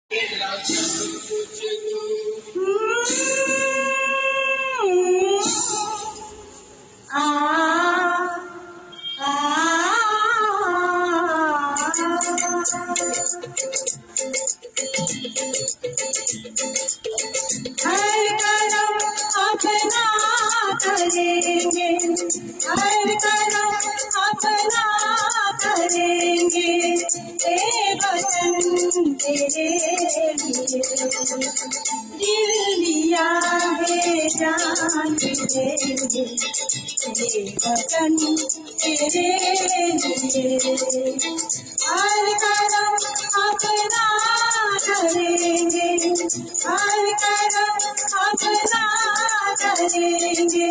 हर करम अपना करेंगे, हर करम अपना करेंगे, तेरे वचन तेरे लिए दिल दिया है, जान देंगे, तेरे वचन तेरे लिए हर करम अपना करेंगे, हर करम अपना करेंगे,